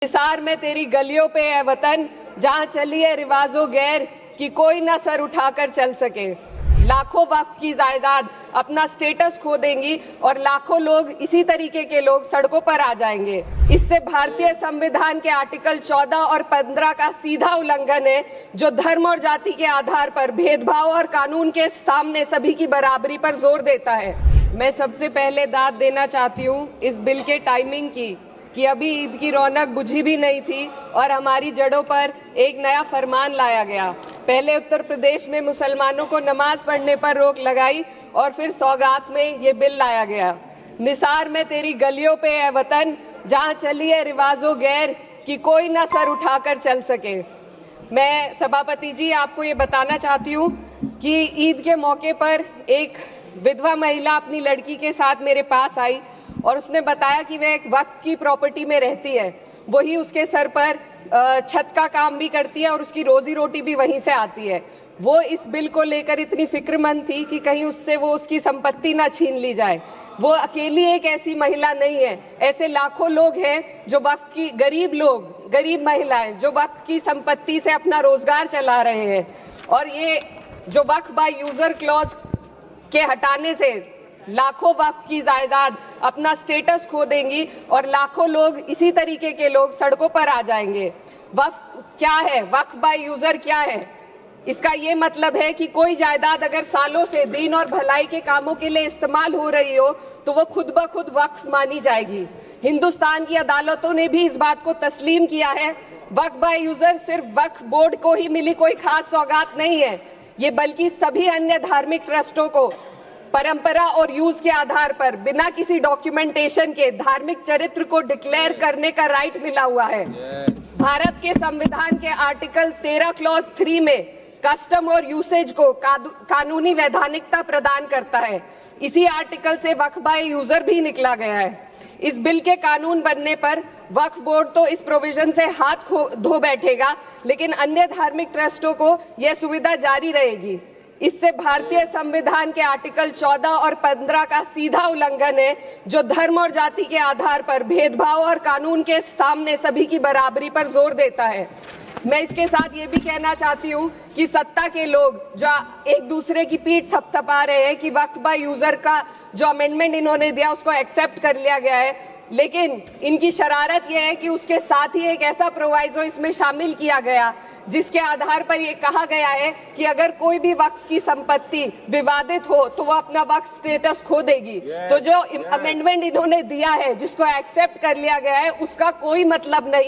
निसार में तेरी गलियों पे है वतन, जहां चली है रिवाजो गैर कि कोई ना सर उठाकर चल सके। लाखों वक्फ की जायदाद अपना स्टेटस खो देंगी और लाखों लोग, इसी तरीके के लोग सड़कों पर आ जाएंगे। इससे भारतीय संविधान के आर्टिकल 14 और 15 का सीधा उल्लंघन है, जो धर्म और जाति के आधार पर भेदभाव और कानून के सामने सभी की बराबरी पर जोर देता है। मैं सबसे पहले दाद देना चाहती हूँ इस बिल के टाइमिंग की, कि अभी ईद की रौनक बुझी भी नहीं थी और हमारी जड़ों पर एक नया फरमान लाया गया। पहले उत्तर प्रदेश में मुसलमानों को नमाज पढ़ने पर रोक लगाई और फिर सौगात में ये बिल लाया गया। निसार में तेरी गलियों पे है वतन, जहां चली है रिवाजो गैर कि कोई ना सर उठाकर चल सके। मैं सभापति जी आपको ये बताना चाहती हूँ कि ईद के मौके पर एक विधवा महिला अपनी लड़की के साथ मेरे पास आई और उसने बताया कि वह एक वक्फ की प्रॉपर्टी में रहती है, वही उसके सर पर छत का काम भी करती है और उसकी रोजी रोटी भी वहीं से आती है। वो इस बिल को लेकर इतनी फिक्रमंद थी कि कहीं उससे वो उसकी संपत्ति ना छीन ली जाए। वो अकेली एक ऐसी महिला नहीं है, ऐसे लाखों लोग हैं जो वक्फ की, गरीब महिलाएं जो वक्फ की संपत्ति से अपना रोजगार चला रहे हैं। और ये जो वक्फ बाय यूजर क्लॉज के हटाने से लाखों वक्फ की जायदाद अपना स्टेटस खो देंगी और लाखों लोग, इसी तरीके के लोग सड़कों पर आ जाएंगे। वक्फ क्या है? वक्फ बाय यूजर क्या है? इसका ये मतलब है कि कोई जायदाद अगर सालों से दीन और भलाई के कामों के लिए इस्तेमाल हो रही हो तो वो खुद ब खुद वक्फ मानी जाएगी। हिंदुस्तान की अदालतों ने भी इस बात को तस्लीम किया है। वक्फ बाय यूजर सिर्फ वक्फ बोर्ड को ही मिली कोई खास सौगात नहीं है, ये बल्कि सभी अन्य धार्मिक ट्रस्टों को परंपरा और यूज के आधार पर बिना किसी डॉक्यूमेंटेशन के धार्मिक चरित्र को डिक्लेयर करने का राइट मिला हुआ है। भारत के संविधान के आर्टिकल 13 क्लॉज 3 में कस्टम और यूसेज को कानूनी वैधानिकता प्रदान करता है। इसी आर्टिकल से वक्फ बाय यूजर भी निकला गया है। इस बिल के कानून बनने पर वक्फ बोर्ड तो इस प्रोविजन से हाथ धो बैठेगा, लेकिन अन्य धार्मिक ट्रस्टों को यह सुविधा जारी रहेगी। इससे भारतीय संविधान के आर्टिकल 14 और 15 का सीधा उल्लंघन है, जो धर्म और जाति के आधार पर भेदभाव और कानून के सामने सभी की बराबरी पर जोर देता है। मैं इसके साथ ये भी कहना चाहती हूँ कि सत्ता के लोग जो एक दूसरे की पीठ थपथपा रहे हैं कि वक्फ बाय यूजर का जो अमेंडमेंट इन्होंने दिया उसको एक्सेप्ट कर लिया गया है, लेकिन इनकी शरारत यह है कि उसके साथ ही एक ऐसा प्रोवाइजो इसमें शामिल किया गया जिसके आधार पर यह कहा गया है कि अगर कोई भी वक्फ की संपत्ति विवादित हो तो वो अपना वक्फ स्टेटस खो देगी। तो जो अमेंडमेंट इन्होंने दिया है, जिसको एक्सेप्ट कर लिया गया है, उसका कोई मतलब नहीं।